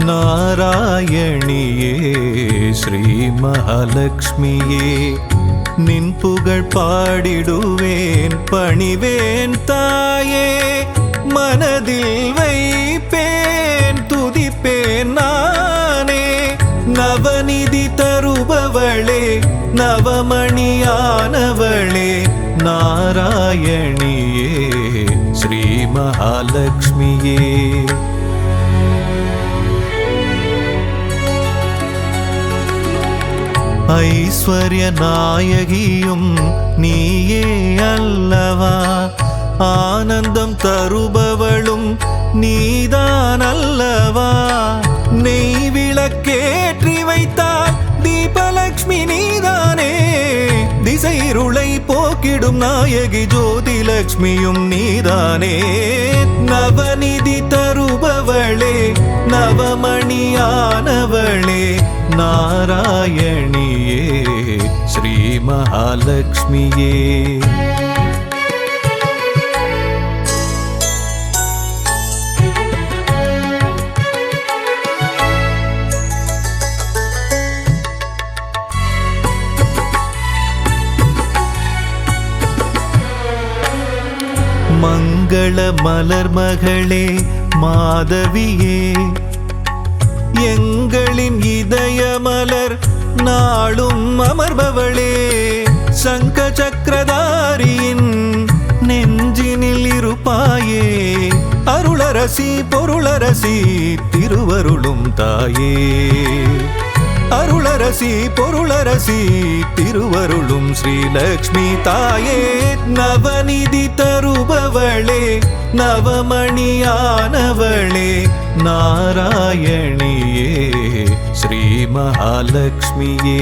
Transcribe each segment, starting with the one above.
நாராயணியே ஸ்ரீ மகாலட்சுமியே நின் புகழ் பாடிடுவேன் பணிவேன் தாயே மனதில் வைப்பேன் துதிப்பேன் நானே நவநிதி தருபவளே நவமணியானவளே நாராயணியே ஸ்ரீ மகாலட்சுமியே ஐஸ்வர்ய நாயகியும் நீயே அல்லவா ஆனந்தம் தருபவளும் நீதான் அல்லவா நெய் விளக்கேற்றி வைத்தால் தீபலக்ஷ்மி நீதானே திசைருளை போக்கிடும் நாயகி ஜோதி லக்ஷ்மியும் நீதானே நவநிதி தருபவளே நவமணியானவளே நாராயணியே ஸ்ரீ மகாலட்சுமியே மங்கள மலர் மகளே மாதவியே எங்களின் இதய மலர் நாளும் அமர்பவளே சங்க சக்கரதாரியின் நெஞ்சினில் இருப்பாயே அருளரசி பொருளரசி திருவருளும் தாயே அருளரசி பொருளரசி திருவருளும் ஸ்ரீலக்ஷ்மி தாயே நவநிதி தருபவளே நவமணியானவளே நாராயணியே ஸ்ரீ மகாலட்சுமியே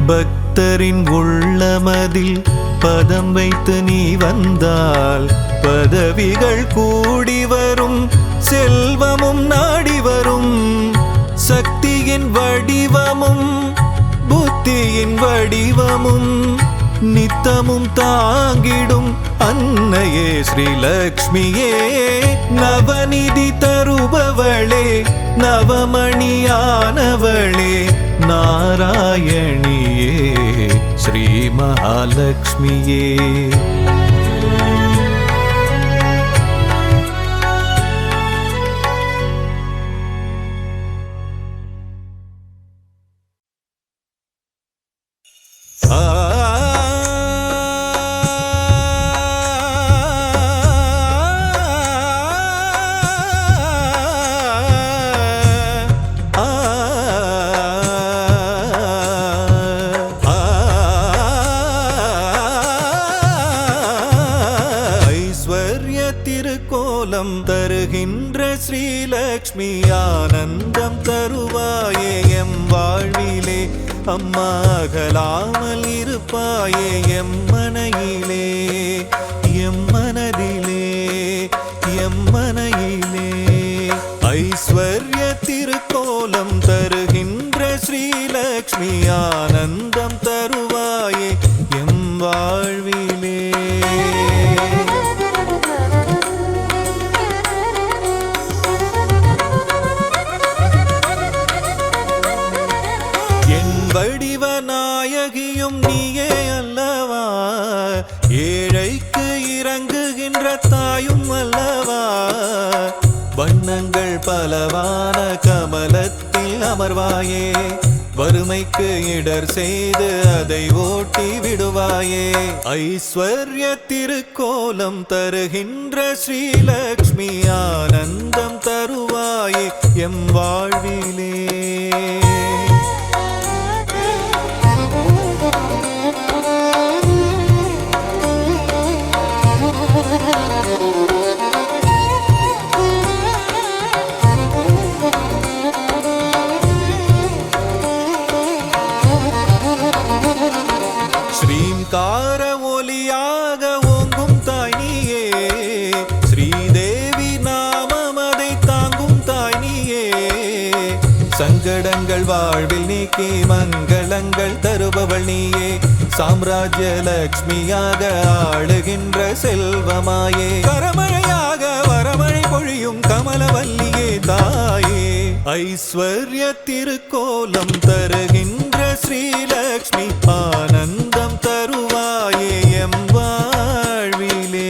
பக்தரின் உள்ளமதில் பதம் வைத்து நீ வந்தால் பதவிகள் கூடி வரும் செல்வமும் நாடி வரும் சக்தியின் வடிவமும் புத்தியின் வடிவமும் நித்தமும் தாங்கிடும் அன்னையே ஸ்ரீலக்ஷ்மியே நவநிதி தருபவளே நவமணியானவளே நாராயணியே ஸ்ரீ மகாலட்சுமியே திருக்கோலம் தருகின்ற ஸ்ரீலக்ஷ்மி ஆனந்தம் தருவாயே எம் வாழ்விலே அம்மா அகலாமல் இருப்பாயே எம் மனையிலே எம் மனதிலே எம் மனையிலே ஐஸ்வர்ய திருக்கோலம் தருகின்ற ஸ்ரீலக்ஷ்மி ஆனந்தம் தருவாயே எம் வாழ்விலே வடிவநாயகியும் நீயே அல்லவா ஏழைக்கு இறங்குகின்ற தாயும் அல்லவா வண்ணங்கள் பலவான கமலத்தில் அமர்வாயே வறுமைக்கு இடர் செய்து அதை ஓட்டி விடுவாயே ஐஸ்வர்ய திருக்கோலம் தருகின்ற ஸ்ரீலக்ஷ்மி ஆனந்தம் தருவாயே எம் வாழ்விலே ஸ்ரீங்கார ஒலியாக ஓங்கும் தாய் நீயே ஸ்ரீதேவி வாழ்வில் நீக்கி மங்களங்கள் தருபவள் நீயே சாம்ராஜ்ய லக்ஷ்மியாக ஆளுகின்ற செல்வமாயே கரமழையாக வரமழை பொழியும் கமலவல்லியே தாயே ஐஸ்வர்ய திருக்கோலம் தருகின்ற ஸ்ரீலக்ஷ்மி ஆனந்தம் தருவாயே எம் வாழ்விலே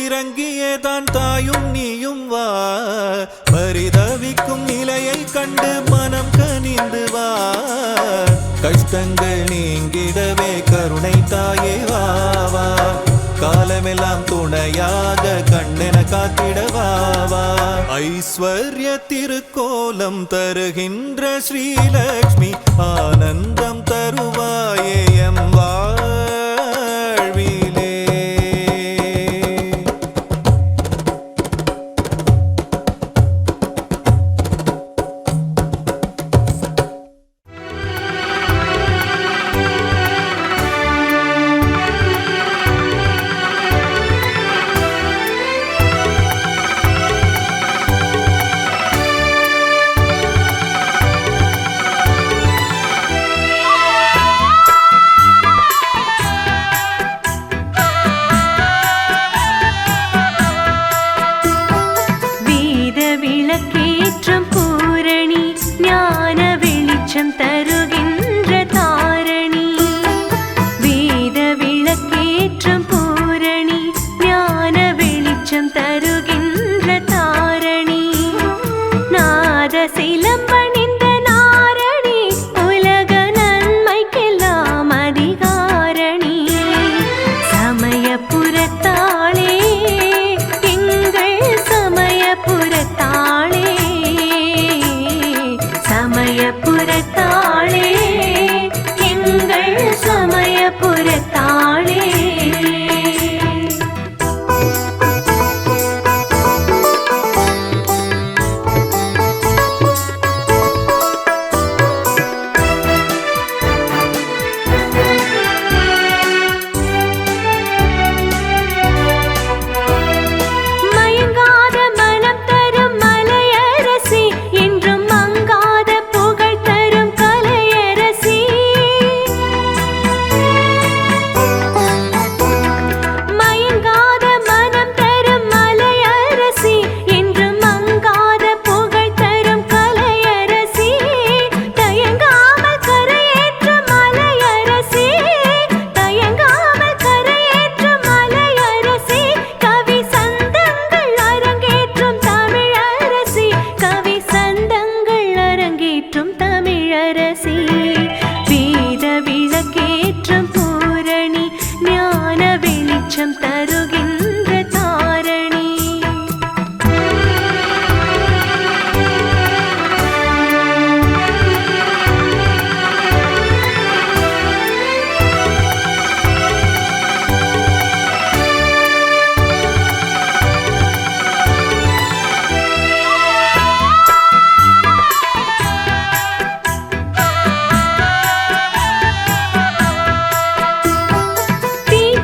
இறங்கியதான் தாயும் நீயும் வா பரிதவிக்கும் நிலையை கண்டு மனம் கனிந்து வா கஷ்டங்கள் நீங்கிடவே கருணை தாயே வா காலமெல்லாம் துணையாக கண்ணென காத்திடவா ஐஸ்வர்ய திருக்கோலம் தருகின்ற ஸ்ரீலக்ஷ்மி ஆனந்தம் தருவாயே எம் வாழ்விலே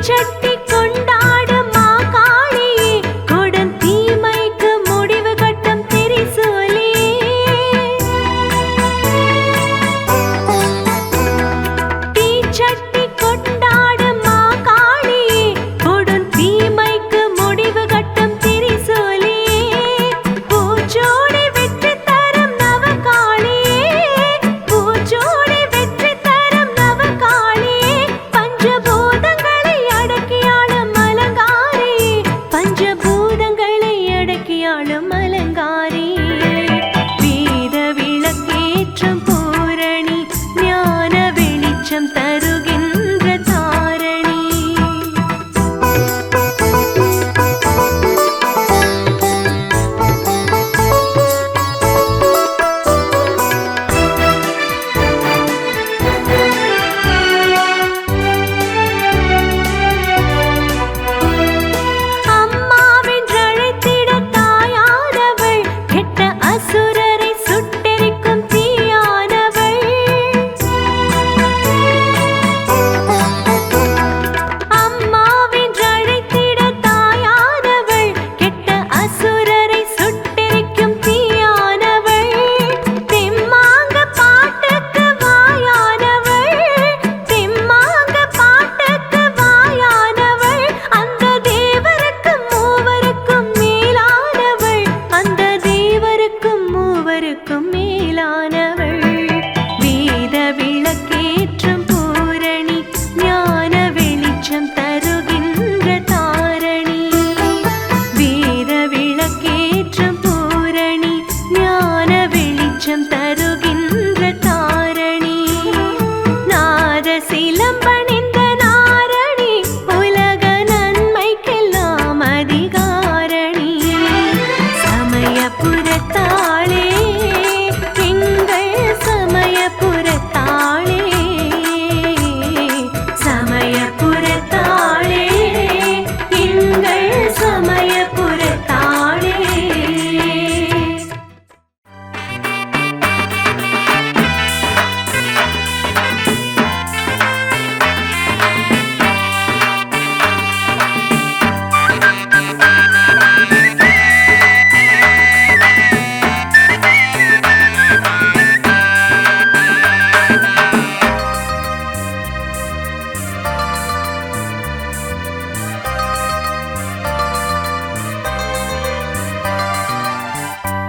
சட்டி கொண்டாடு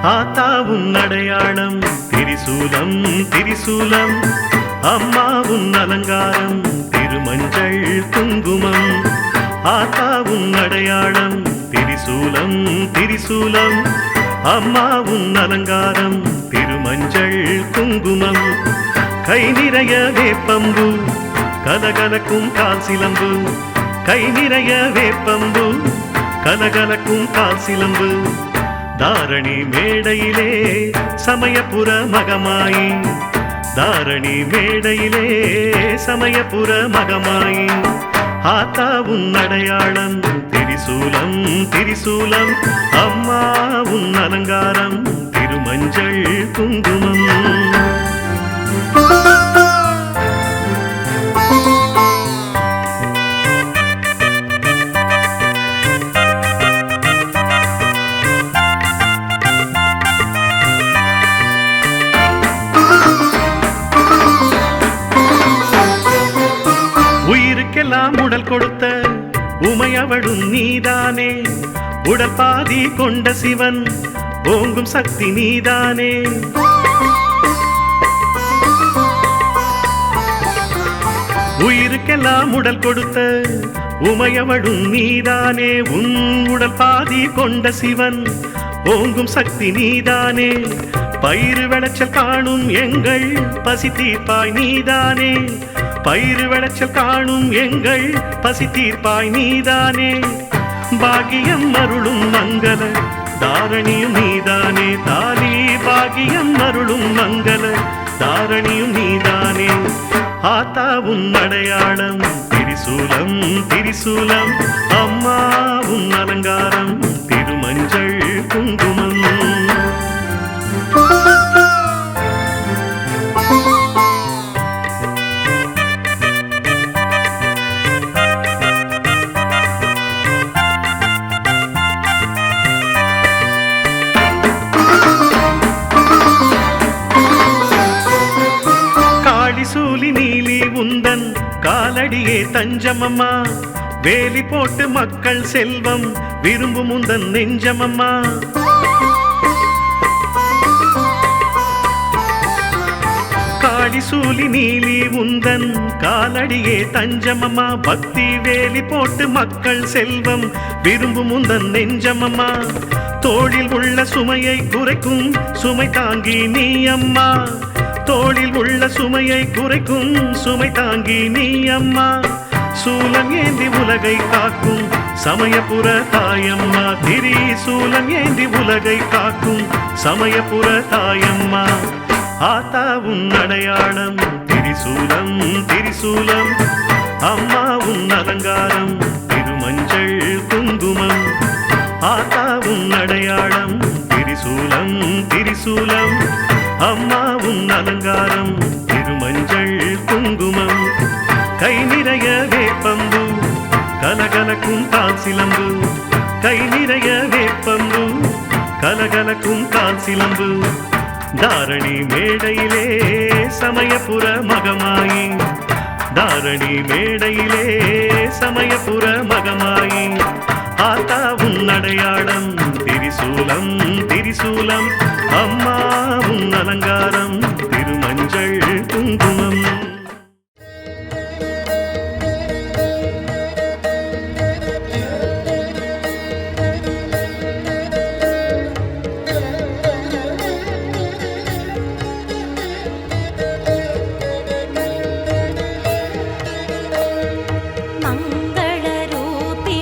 ஆத்தாவும் அடையாளம் திரிசூலம் திரிசூலம், அம்மாவும் அலங்காரம் திருமஞ்சள் குங்குமம். ஆத்தாவும் அடையாளம் திரிசூலம் திரிசூலம், அம்மாவும் அலங்காரம் திருமஞ்சள் குங்குமம். கை நிறைய வேப்பம்பு கலகலக்கும் கால் சிலம்பு, கை நிறைய வேப்பம்பு கலகலக்கும் கால் சிலம்பு. தாரணி மேடையிலே சமயபுர மகமாயி, தாரணி மேடையிலே சமயபுர மகமாயி. ஆத்தாவும் அடையாளம் திரிசூலம் திரிசூலம், அம்மாவும் அலங்காரம் திருமஞ்சள் குங்குமம். உயிருக்கெல்லாம் உடல் கொடுத்த உமையவளும் நீதானே, உடல் பாதி கொண்ட சிவன் ஓங்கும் சக்தி நீதானே. உயிருக்கெல்லாம் உடல் கொடுத்த உமையவளும் நீதானே, உன் உடல் பாதி கொண்ட சிவன் ஓங்கும் சக்தி நீதானே. பயிறு விளைச்சல் காணும் எங்கள் பசி தீர்ப்பாய் நீதானே, பயிறு விளைச்சல் காணும் எங்கள் பசி தீர்ப்பாய் நீதானே. பாகியம் அருளும் மங்கள தாரணியும் நீதானே, தாலி பாகியம் அருளும் மங்கள தாரணியும் நீதானே. ஆத்தாவும் அடையாளம் திரிசூலம் திரிசூலம், அம்மாவும் அலங்காரம் திருமஞ்சள் குங்குமம். சூலி நீலி உந்தன் காலடியே தஞ்சமம்மா, வேலி போட்டு மக்கள் செல்வம் விரும்பும் உந்தன் நெஞ்சமம்மா. காளி சூலி நீலி உந்தன் காலடியே தஞ்சமம்மா, பக்தி வேலி போட்டு மக்கள் செல்வம் விரும்பும் உந்தன் நெஞ்சமம்மா. தோளில் உள்ள சுமையை குறைக்கும் சுமை தாங்கி நீ அம்மா, தோளில் உள்ள சுமையை குறைக்கும் சுமை தாங்கி நீ அம்மா. சூலம் ஏந்தி உலகை காக்கும் சமயபுர தாயம்மா, திரி சூலம் ஏந்தி உலகை காக்கும் சமயபுர தாயம்மா. ஆத்தாவும் அடையாளம் திரிசூலம் திரிசூலம், அம்மாவும் அலங்காரம் திருமஞ்சள் குங்குமம். ஆத்தாவும் அடையாளம் திரிசூலம் திரிசூலம், அம்மாவும் அலங்காரம் திருமஞ்சள் குங்குமம். கை நிறைய வேப்பம்பு கலகலக்கும் கால் சிலம்பு, கை நிறைய வேப்பம்பு கலகலக்கும் கால் சிலம்பு. தாரணி மேடையிலே சமயபுர மகமாயி, தாரணி மேடையிலே சமயபுர மகமாயி. ஆத்தாவும் அடையாளம் திரிசூலம் திரிசூலம், அம்மாவும் அலங்காரம் திருமஞ்சள் குங்குமம். மங்கள ரூபி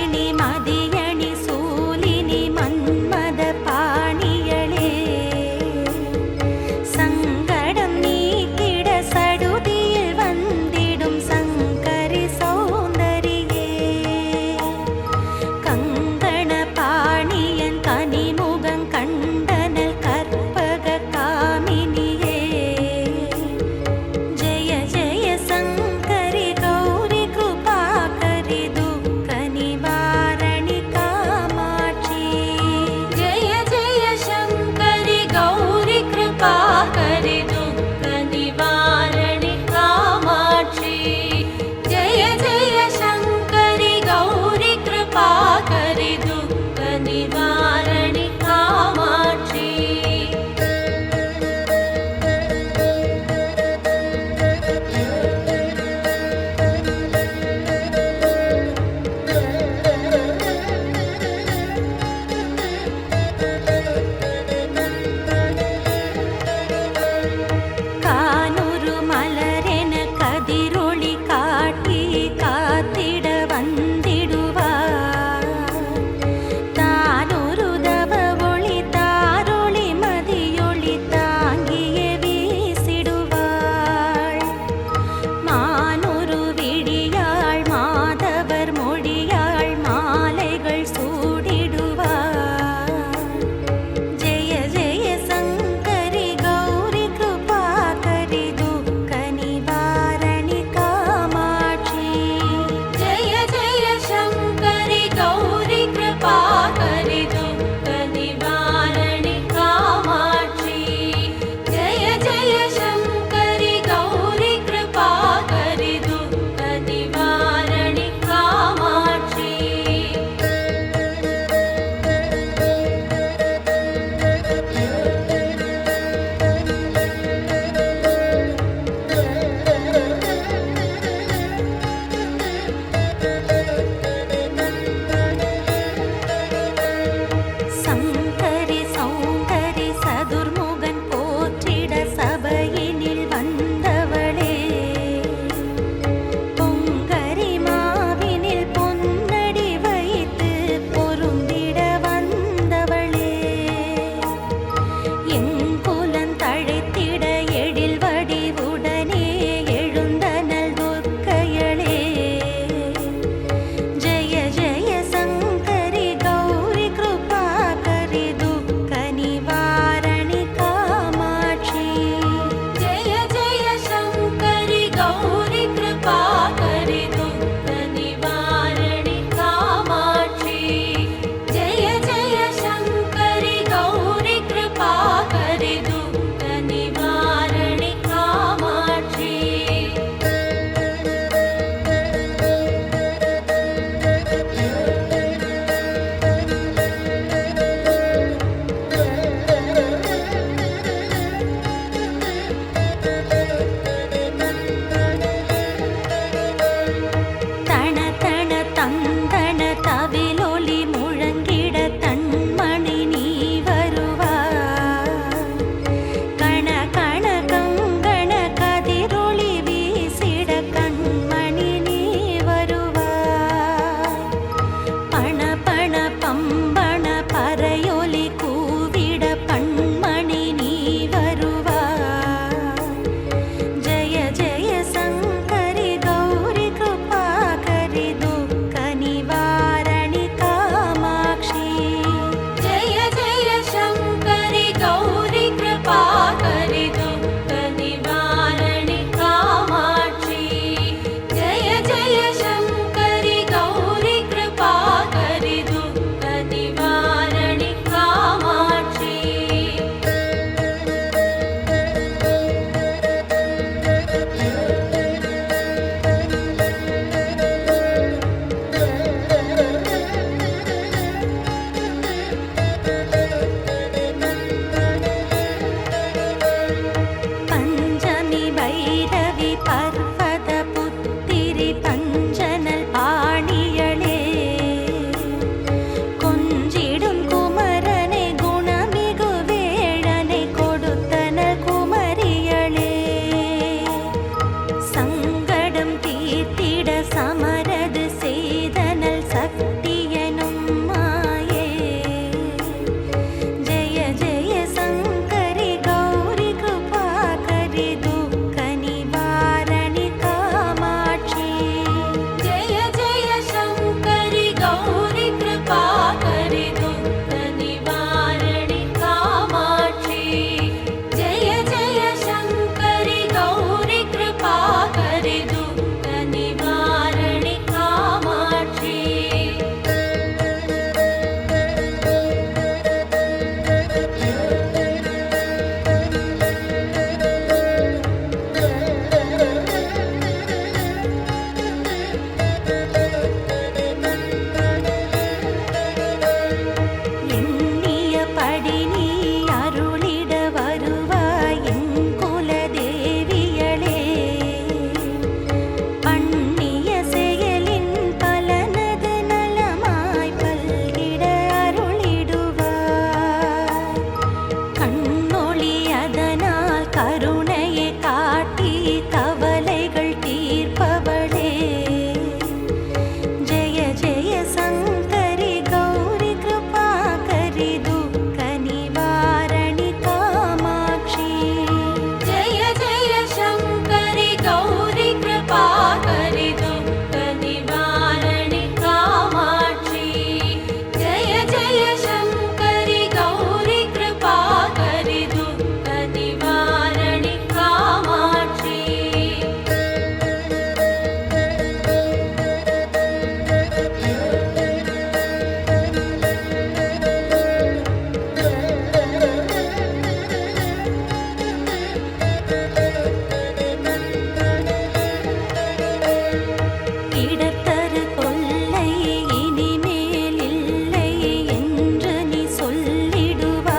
இடர்தரு கொல்லை இனிமேல் இல்லை என்று நீ சொல்லிடுவாய்.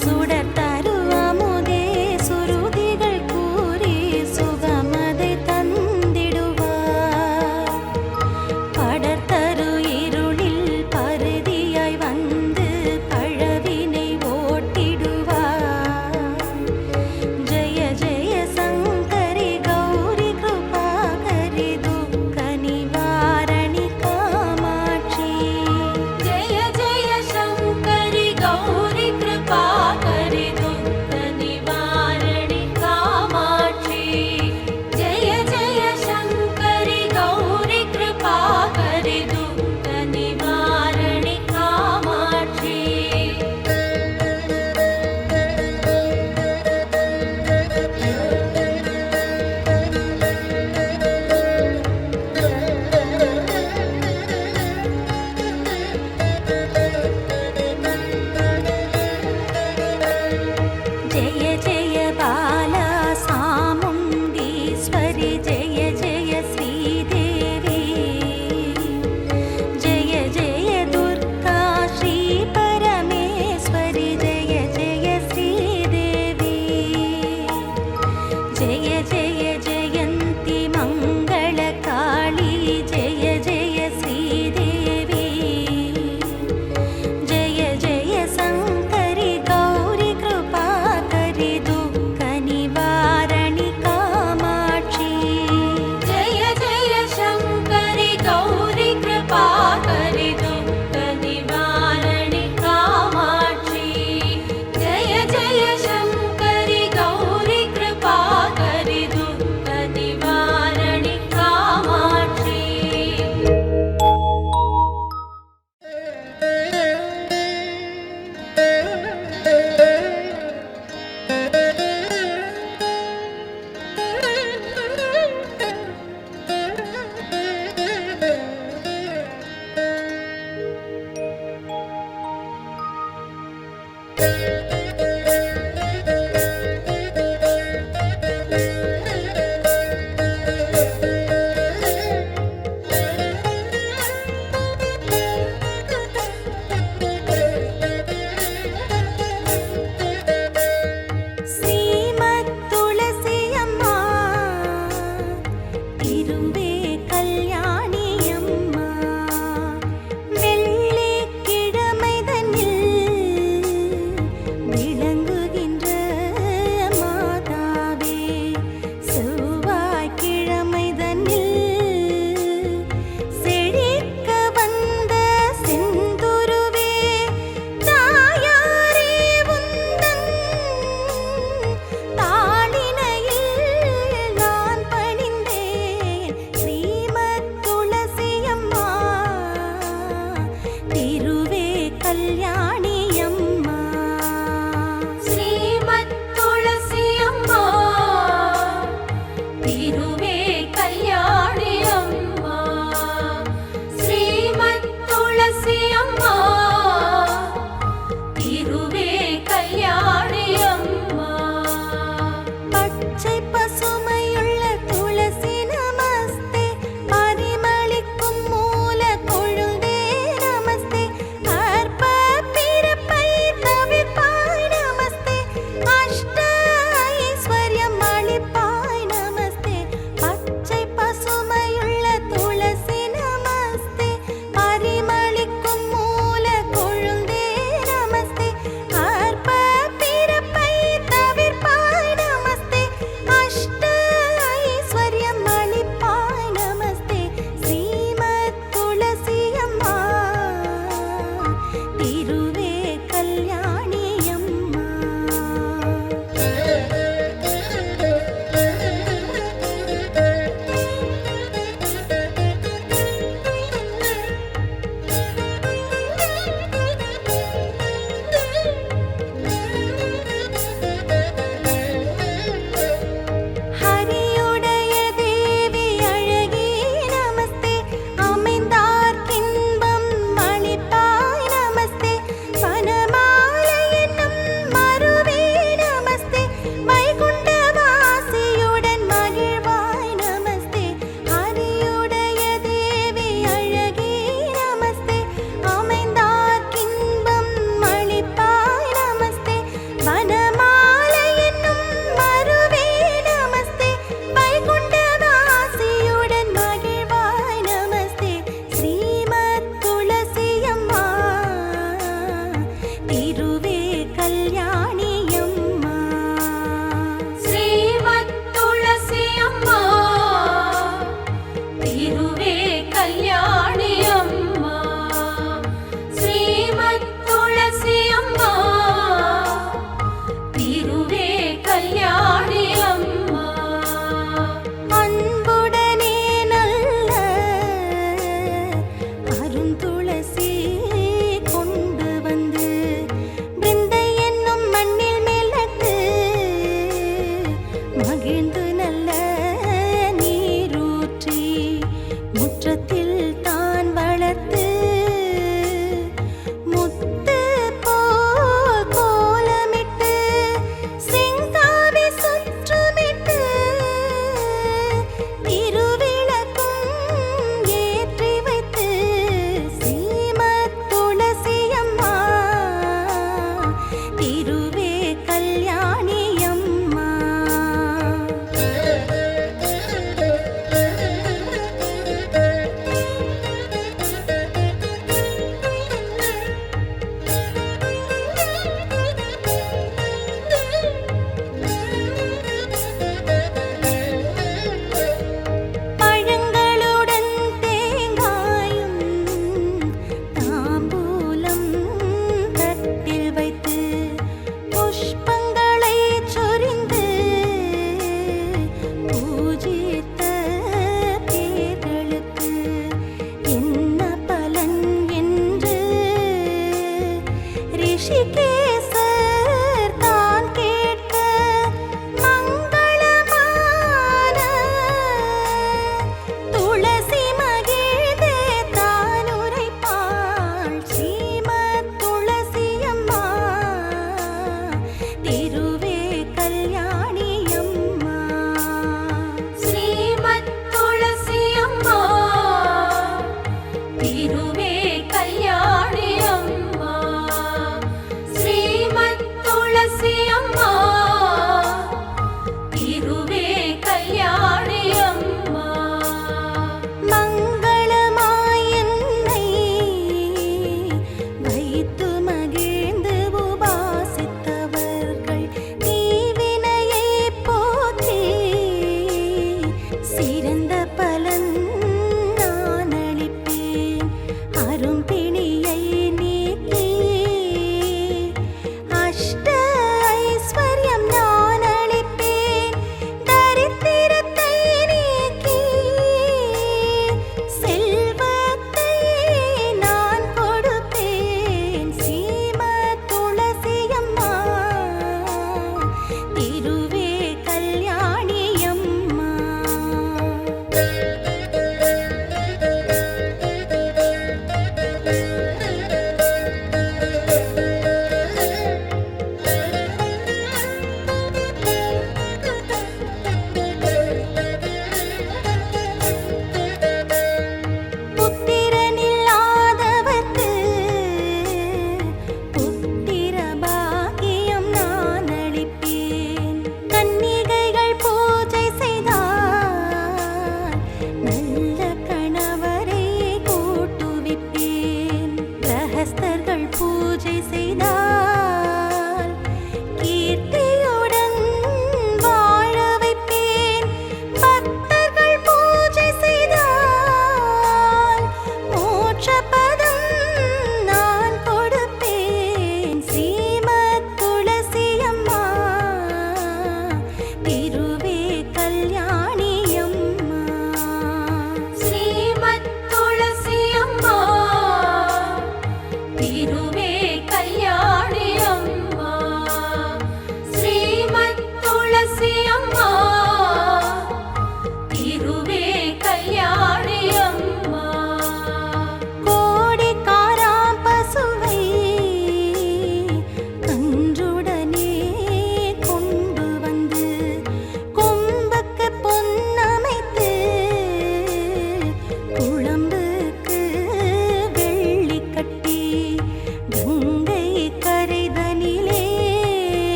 சுடர்தரு அமுதே சுருதிகள் கூறி சுகமதை தந்திடுவாய்.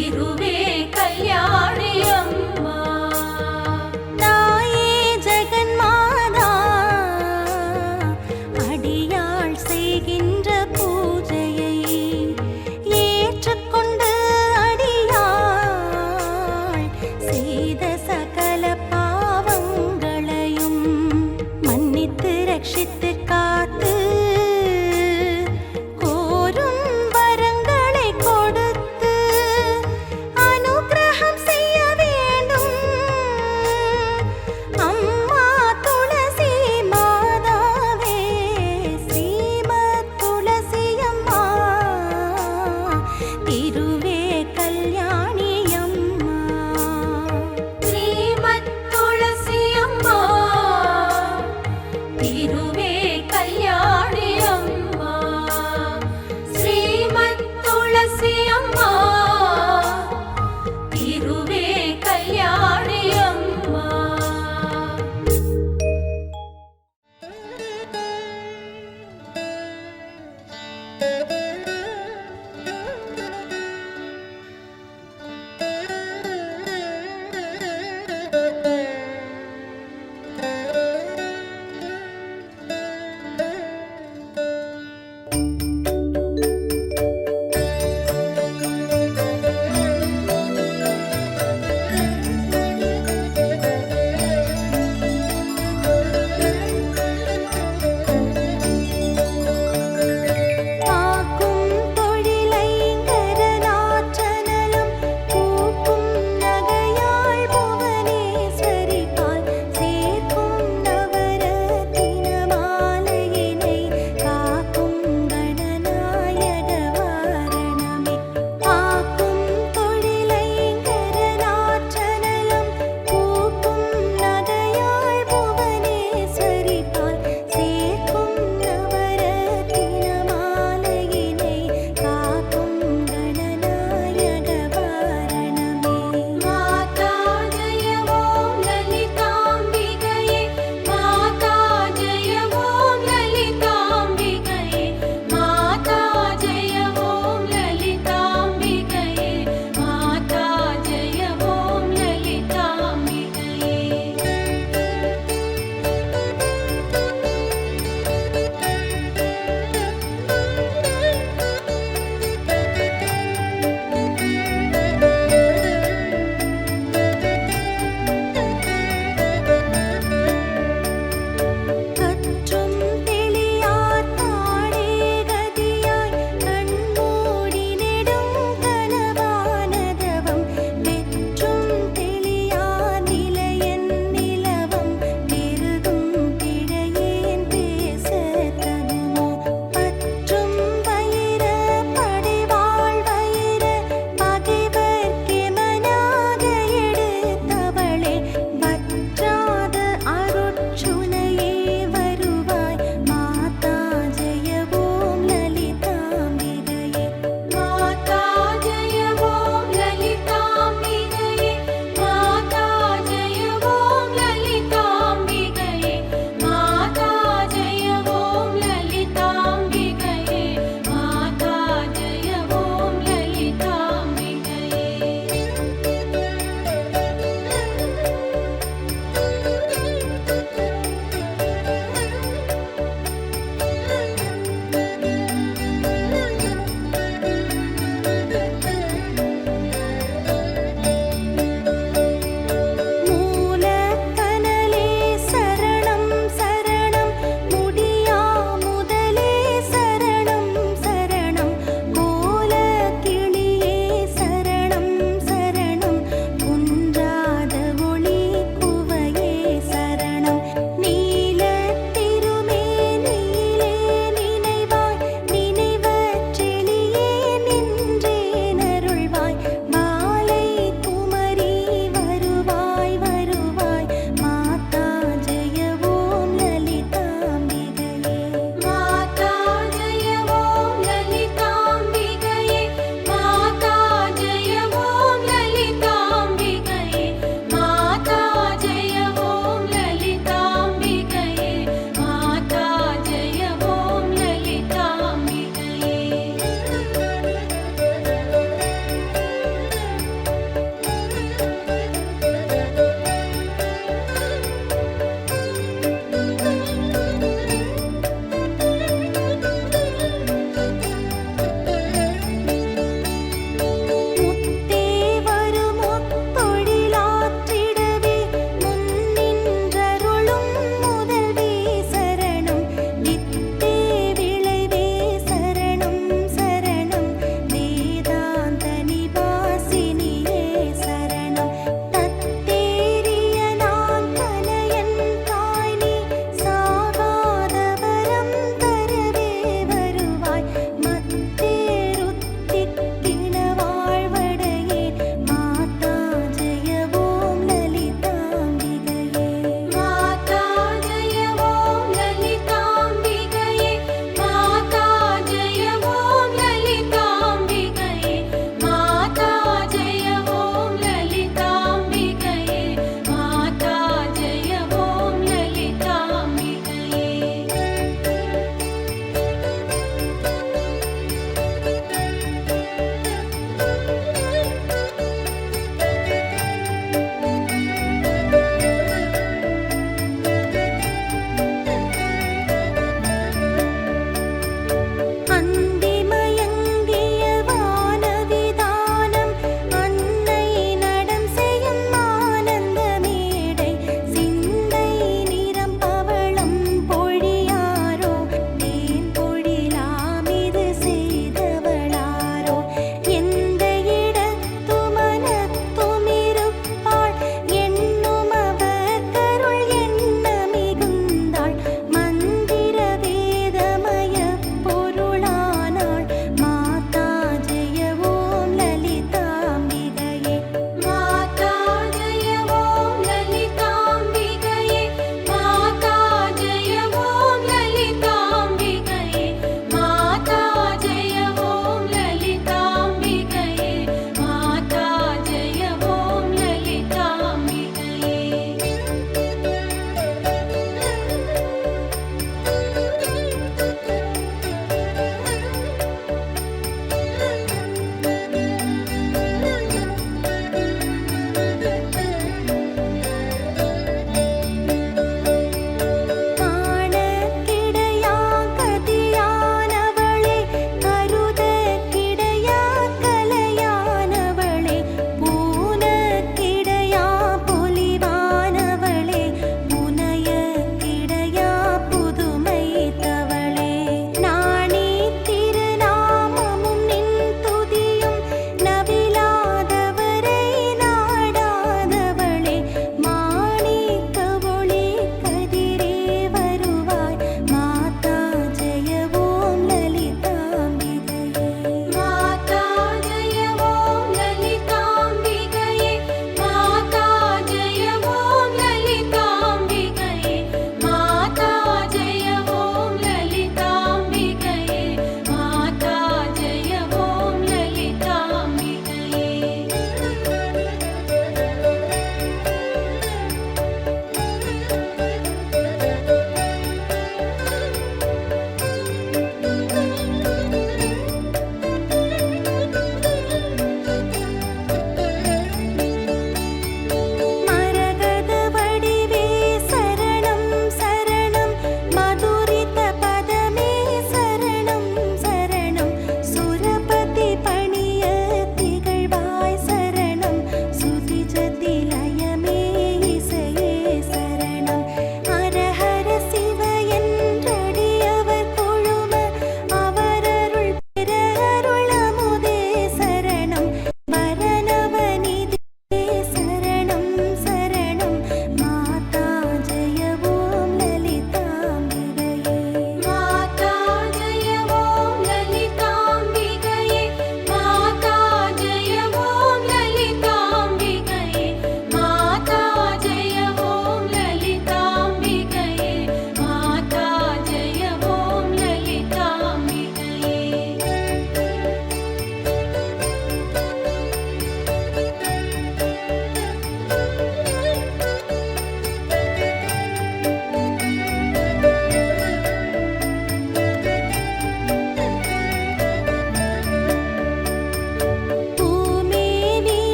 திருவே கல்யாணி அம்மா தாயே ஜெகன்மாதா அடியாள் செய்கின்ற பூஜையை ஏற்றுக்கொண்டு அடியாள் செய்த சகல பாவங்களையும் மன்னித்து ரட்சித்து காத்து கோரும் வரங்களை கொடுத்து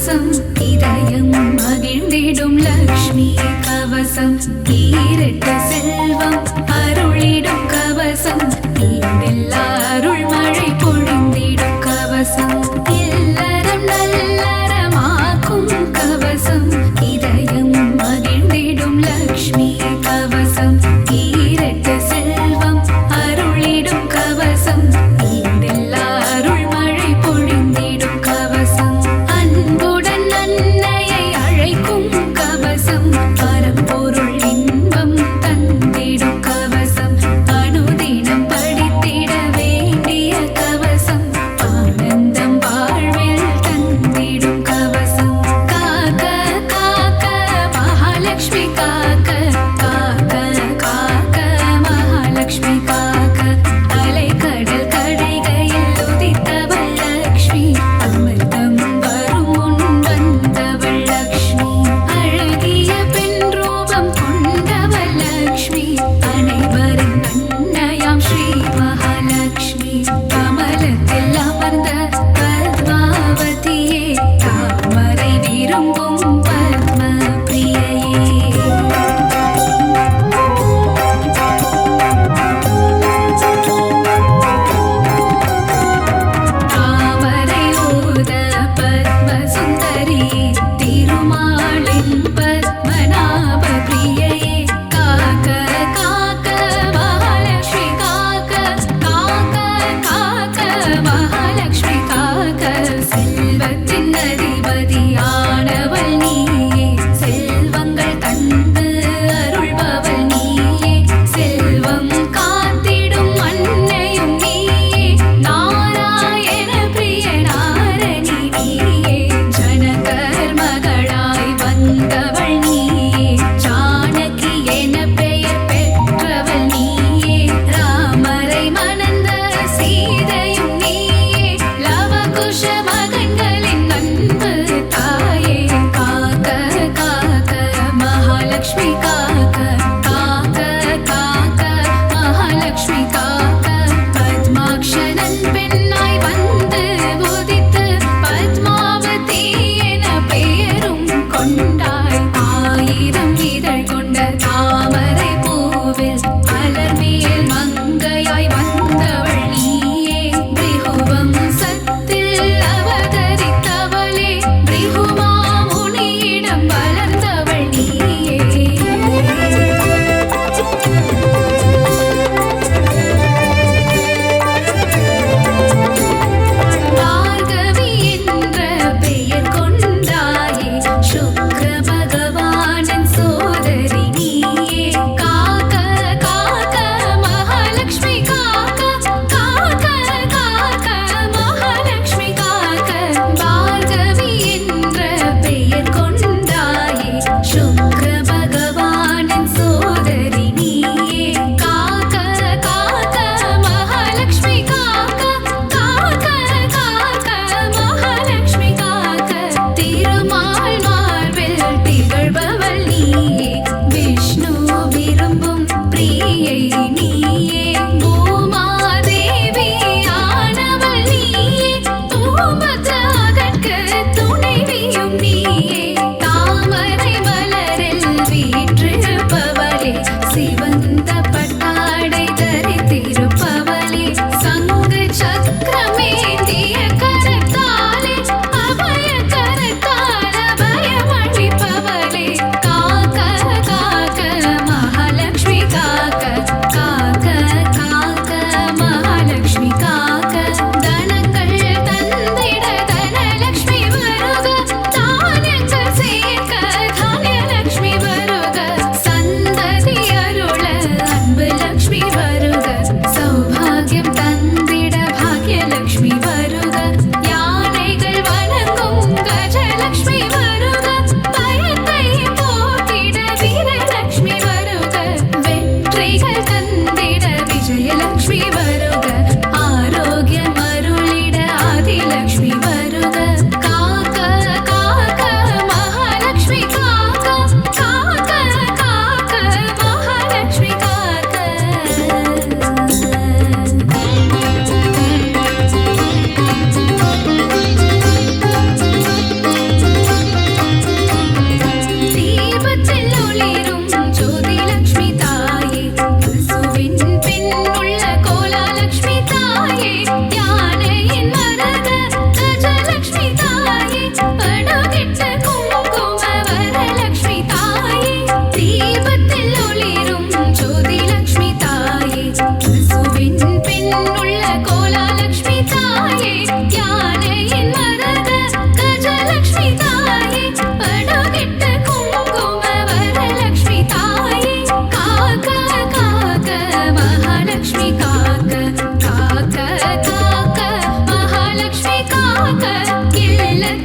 கவசம் இதயம் மகிழ்ந்திடும் லக்ஷ்மி கவசம் ஈரட்ட செல்வம் அருளிடும் கவசம் ஈடெல்லா அருள் மழை பொழிந்திடும் கவசம் இல்லறம் நல்லறமாக்கும் கவசம் இதயம் மகிழ்ந்திடும் லக்ஷ்மி கவசம் ஈரட்ட செல்வம் அருளிடும் கவசம் ஈடெல்லா அருள் மழை பொழிந்திடும் கவசம் அன்புடன் அன்னையை அழைக்கும் கவசம் பரம்பொருள்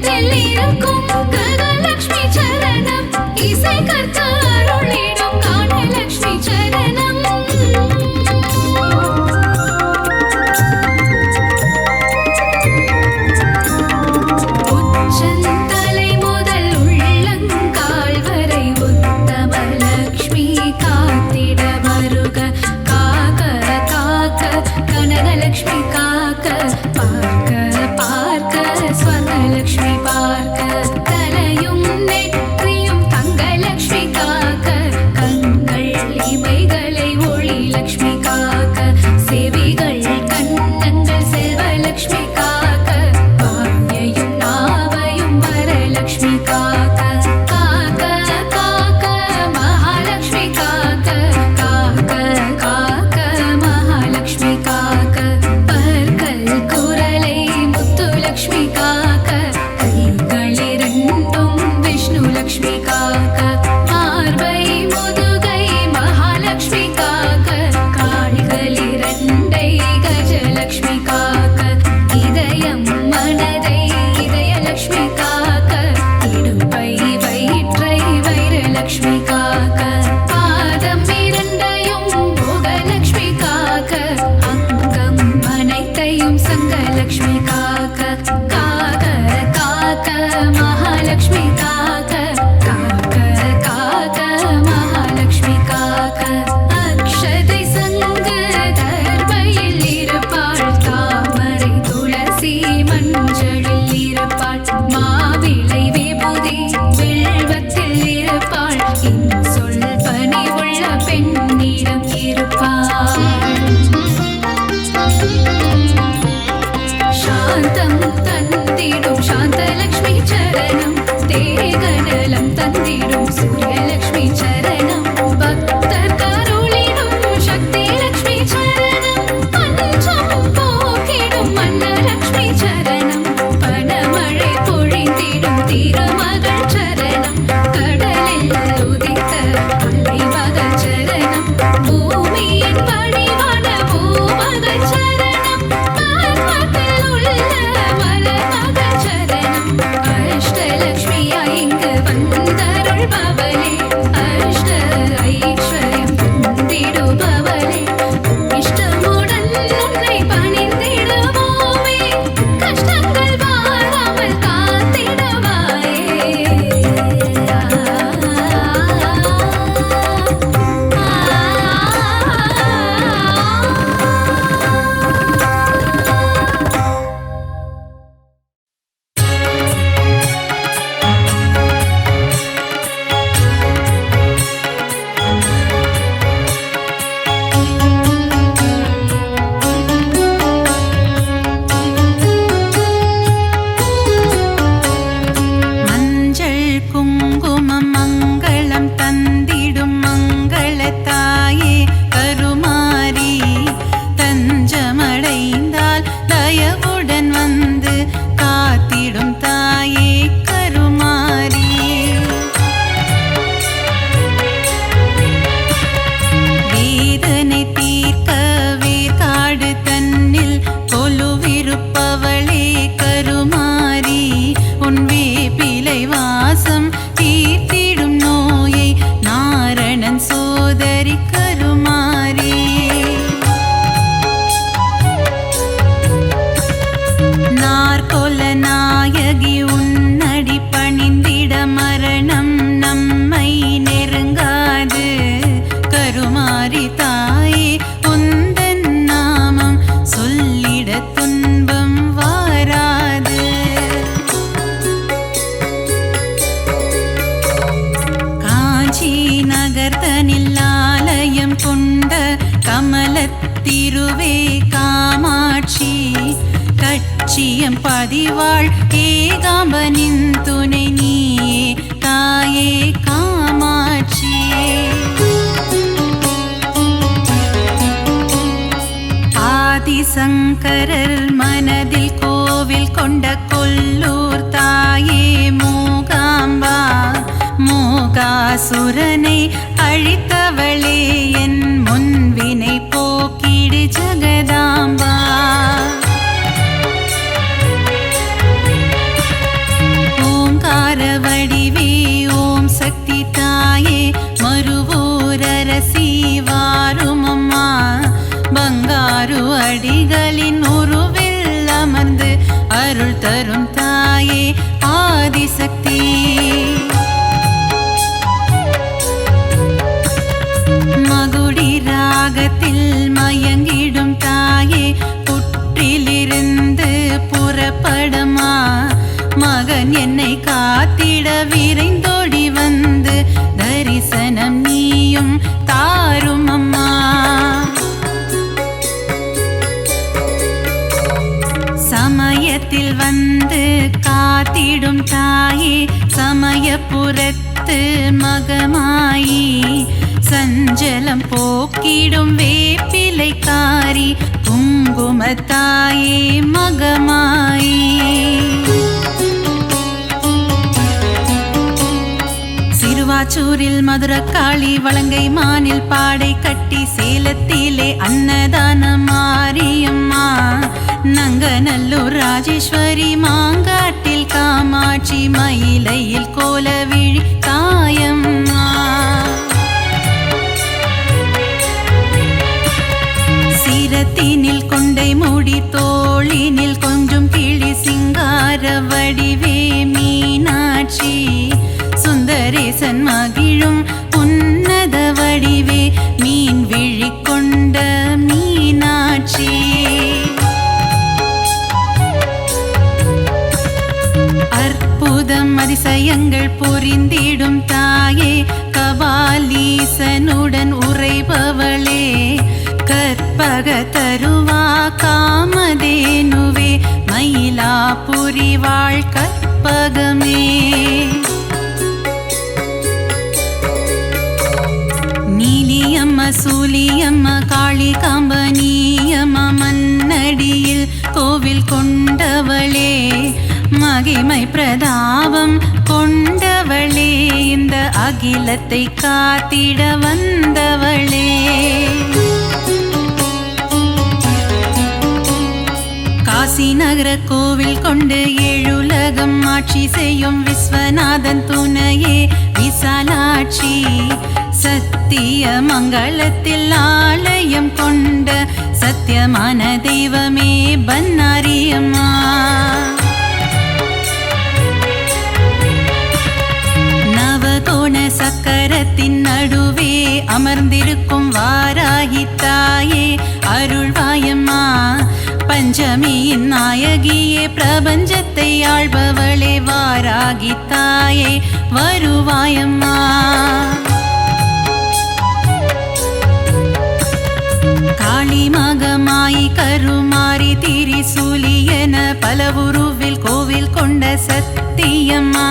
வடிவத்தில் இருக்கும் கனலக்ஷ்மி சரணம் இசை கற்க அருளிடும் கானலக்ஷ்மி சரணம் உச்சந்தலை முதல் உள்ளங்கால் வரை உத்தமலக்ஷ்மி காத்திட வருக காக்க காக்க கனகலக்ஷ்மி காக்க பார்க்க பார்க்க ஸ்வர்ணலக்ஷ்மி பார்க்க தலையும் நெற்றியும் தங்கலக்ஷ்மி காக்க கண்கள் இமைகளை ஒளி லக்ஷ்மி காக்க செவிகள் கண்ணங்கள் செல்வலக்ஷ்மி காக்க வாயையும் நாவையும் வரலக்ஷ்மி காக்க காக்க காக்க மகாலக்ஷ்மி காக்க காக்க காக்க மகாலக்ஷ்மி காக்க பற்கள் குரலை முத்துலக்ஷ்மி காக்க கைகளிரண்டும் விஷ்ணு லக்ஷ்மி காக்க மார்பை முதுகை மகாலக்ஷ்மி காக்க கால்களிரண்டை கஜலக்ஷ்மி காக்க இதயம் மனதை இதயலக்ஷ்மி காக்க இடுப்பை வயிற்றை வைரலக்ஷ்மி காக்க பாதம் இரண்டையும் போகலக்ஷ்மி காக்க அங்கம் அனைத்தையும் சங்கலக்ஷ்மி காக்க காக்க காக்க மகாலக்ஷ்மி காக்க காக்க காக்க மகாலக்ஷ்மி காக்க அக்ஷதை சங்க தர்பையில் இருப்பாள் தாமரை துளசி மஞ்சளில் இருப்பாள் மாவிளை விபூதி வில்வத்தில் இருப்பாள் சொல் பணிவுள்ள பெண்ணிடம் இருப்பாள் சாந்தம் தந்திடும் சாந்தலக்ஷ்மி சரணம் தேகநலம் தந்திடும் சூரியலக்ஷ்மி சரணம் பக்தர் கருளிடும் சக்தி லக்ஷ்மி சரணம் பஞ்சம் போக்கிடும் மன்னலக்ஷ்மி சரணம் பணமழை பொழிந்திடும் திருமகள் சரணம் கடலில் உதித்த அலைமகள் சரணம் பூமியின் வடிவான பூமகள் சரணம் பர்வத்தில் உள்ள மலர்மகள் சரணம் அஷ்டலக்ஷ்மியா இங்கு வந்தருள்பவளே அஷ்ட ஐஸ்வர்யம் தந்திடுபவளே இஷ்டமுடன் உன்னை பணிந்திடுவோமே கஷ்டங்கள் வாராமல் காத்திடுவாயே மஞ்சள் குங்குமம் மங்களம் தந்திடும் மங்களத்தாயே கருமாரி தஞ்சமடைந்தால் தயவுடன் வந்து காத்திடும் தாயே கருமாரி வேதனை தீர்க்க வேர்காடு தன்னில் கொலுவிருப்பவளே கருமாரி உன் வேப்பிலை வாசம் தீர்த்திடும் நோயை நாரணன் சோதரி கருமாரி நாற்கொல நாயகி உன்னடி பணிந்திட மரணம் நம்மை நெருங்காது கருமாரி தாயே உந்தன் நாமம் சொல்லிட துன்பம் வாராது காஞ்சி நகர்தனில் ஆலயம் கொண்ட கமலத்திருவே காமாட்சி கட்சியம் பதிவாள் ஏகாம்பனின் துணை நீயே தாயே காமாட்சி ஆதிசங்கரர் மனதில் கோவில் கொண்ட கொல்லூர் தாயே மூகாம்பா மூகாசுரனை அழித்தவளே என் முன்வினை போக்கிடு ஜகதாம்பா படிகளின் உருவில் அமர்ந்து அருள் தரும் தாயே ஆதிசக்தி. மகுடி ராகத்தில் மயங்கிடும் தாயே புற்றிலிருந்து புறப்படமா மகன் என்னை காத்திட விரைந்தோடி வந்து தரிசனம் நீயும் தாரும் அம்மா. சமயத்தில் வந்து காத்திடும் தாயே சமயபுரத்து மகமாயி சஞ்சலம் போக்கிடும் வேப்பிலைக்காரி குங்குமத்தாயே மகமாயி. சிறுவாச்சூரில் மதுரக்காளி வலங்கை மானில் பாடை கட்டி சேலத்திலே அன்னதான மாரியம்மா நங்கநல்லூர் ராஜேஸ்வரி மாங்காட்டில் காமாட்சி மயிலையில் கோலவிழி தாயம்மா. சிரத்தினில் கொண்டை மூடி தோளினில் கொஞ்சம் கிளி சிங்கார வடிவே மீனாட்சி சுந்தரேசன் மகிழும் உன்னத வடிவே மீன் விழி கொண்ட மீனாட்சி. அற்புதம் அதிசயங்கள் புரிந்திடும் தாயே கபாலீசனுடன் உறைபவளே கற்பக தருவா காமதேனுவே மயிலாபுரி வாழ் கற்பகமே. நீலியம்ம சூலியம்ம காளிகாம்பனியம்ம மன்னடியில் கோவில் கொண்டவளே மகிமை பிரதாபம் கொண்டவளே இந்த அகிலத்தை காத்திட வந்தவளே. காசி நகர கோவில் கொண்டு ஏழுலகம் ஆட்சி செய்யும் விஸ்வநாதன் துணையே விசாலாட்சி சத்திய மங்களத்தில் ஆலயம் கொண்ட சத்தியமான தெய்வமே பன்னாரியம்மா. நவகோண சக்கரத்தின் நடுவே அமர்ந்திருக்கும் வாராகி தாயே அருள்வாயம்மா பஞ்சமியின் நாயகியே பிரபஞ்சத்தை ஆள்பவளே வாராகி தாயே வருவாயம்மா. காளி மகமாயி கருமாரி திரிசூலியன பல உருவில் கோவில் கொண்ட சத்தியம்மா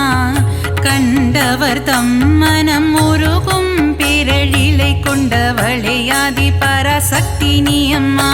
கண்டவர் தம் மனம் உருகும் பேரழிலை கொண்டவளே ஆதி பராசக்தி நீ அம்மா.